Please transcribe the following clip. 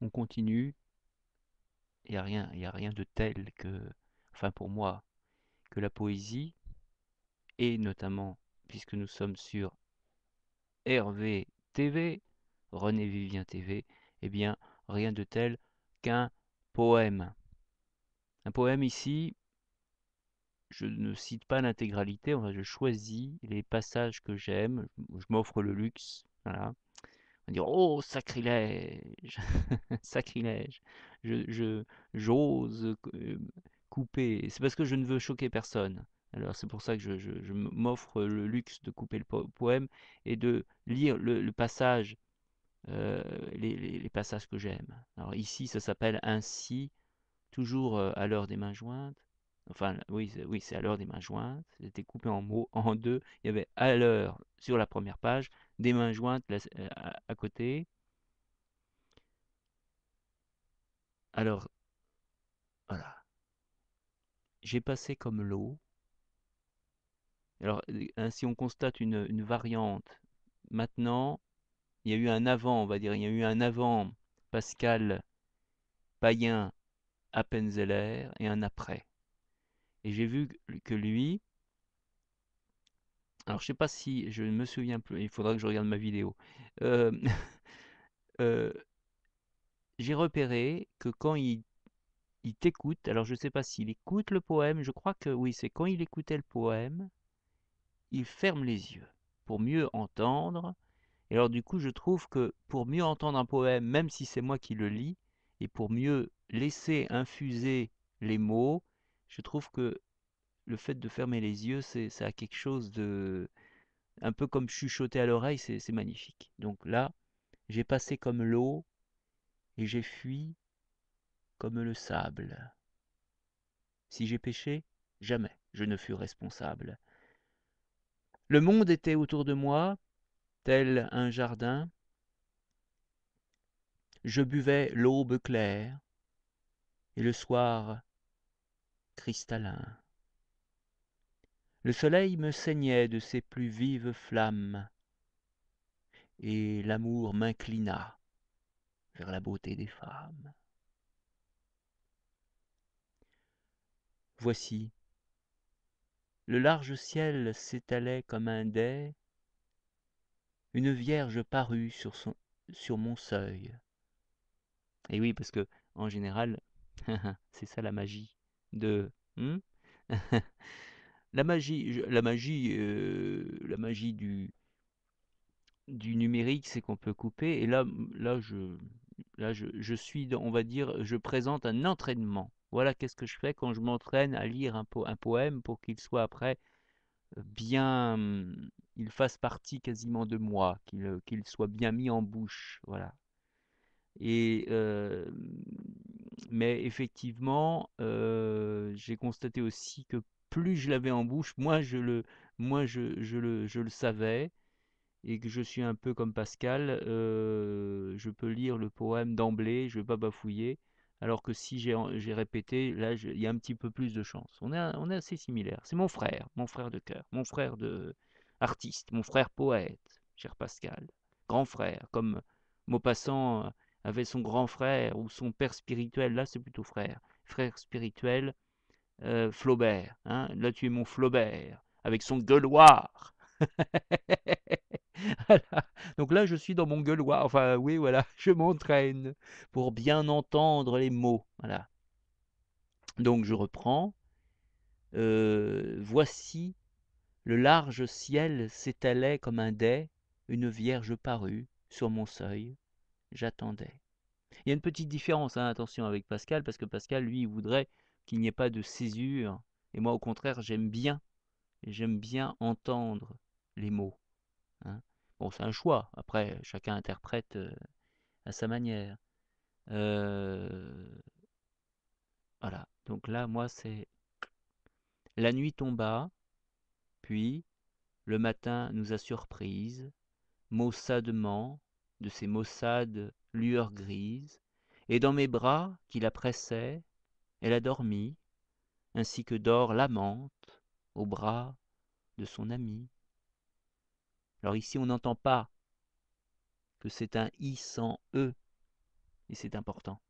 on continue. Il y a rien de tel que, enfin pour moi, que la poésie, et notamment, puisque nous sommes sur RV TV, René Vivien TV, eh bien, rien de tel qu'un poème. Un poème ici, je ne cite pas l'intégralité, enfin, je choisis les passages que j'aime, je m'offre le luxe, voilà. On va dire, oh, sacrilège, sacrilège, je, j'ose couper. C'est parce que je ne veux choquer personne. Alors c'est pour ça que je m'offre le luxe de couper le poème et de lire le passage, les passages que j'aime. Alors ici, ça s'appelle ainsi, toujours à l'heure des mains jointes. Enfin, oui, c'est à l'heure des mains jointes. C'était coupé en mots, en deux. Il y avait à l'heure sur la première page, des mains jointes à côté. Alors, voilà. J'ai passé comme l'eau. Alors, ainsi on constate une variante. Maintenant, il y a eu un avant, on va dire, il y a eu un avant Pascal Payen Appenzeller et un après. Et j'ai vu que lui, alors je sais pas si, je ne me souviens plus, il faudra que je regarde ma vidéo. Euh, euh, j'ai repéré que quand il t'écoute, alors je ne sais pas s'il écoute le poème, je crois que oui, c'est quand il écoutait le poème, il ferme les yeux pour mieux entendre. Et alors du coup, je trouve que pour mieux entendre un poème, même si c'est moi qui le lis, et pour mieux laisser infuser les mots, je trouve que le fait de fermer les yeux, ça a quelque chose de... un peu comme chuchoter à l'oreille, c'est magnifique. Donc là, j'ai passé comme l'eau et j'ai fui comme le sable. Si j'ai péché, jamais je ne fus responsable. Le monde était autour de moi, tel un jardin. Je buvais l'aube claire et le soir cristallin. Le soleil me saignait de ses plus vives flammes, et l'amour m'inclina vers la beauté des femmes. Voici, le large ciel s'étalait comme un dais, une vierge parut sur mon seuil. Et oui, parce que en général, c'est ça la magie de... la magie du numérique, c'est qu'on peut couper. Et je suis, on va dire, je présente un entraînement. Voilà qu'est-ce que je fais quand je m'entraîne à lire un poème pour qu'il soit après bien, il fasse partie quasiment de moi, qu'il soit bien mis en bouche. Voilà. Et mais effectivement, j'ai constaté aussi que plus je l'avais en bouche, moins je le savais, et que je suis un peu comme Pascal, je peux lire le poème d'emblée, je ne vais pas bafouiller, alors que si j'ai répété, là, il y a un petit peu plus de chance. On est assez similaires. C'est mon frère de cœur, mon frère de artiste, mon frère poète, cher Pascal. Grand frère, comme Maupassant avait son grand frère ou son père spirituel, là c'est plutôt frère. Frère spirituel, Flaubert. Hein, là tu es mon Flaubert, avec son gueuloir. Voilà. Donc là, je suis dans mon gueuloir. Enfin, oui, voilà, je m'entraîne pour bien entendre les mots. Voilà. Donc je reprends. Voici, le large ciel s'étalait comme un dais, une vierge parut sur mon seuil. J'attendais. Il y a une petite différence, hein, attention avec Pascal, parce que Pascal, lui, il voudrait qu'il n'y ait pas de césure. Et moi, au contraire, j'aime bien entendre les mots. Hein. Bon, c'est un choix. Après, chacun interprète à sa manière. Euh, voilà. Donc là, moi, c'est la nuit tomba, puis le matin nous a surprises, maussadement, de ces maussades lueurs grises, et dans mes bras qui la pressaient, elle a dormi, ainsi que dort l'amante au bras de son ami. Alors ici, on n'entend pas que c'est un i sans e, et c'est important.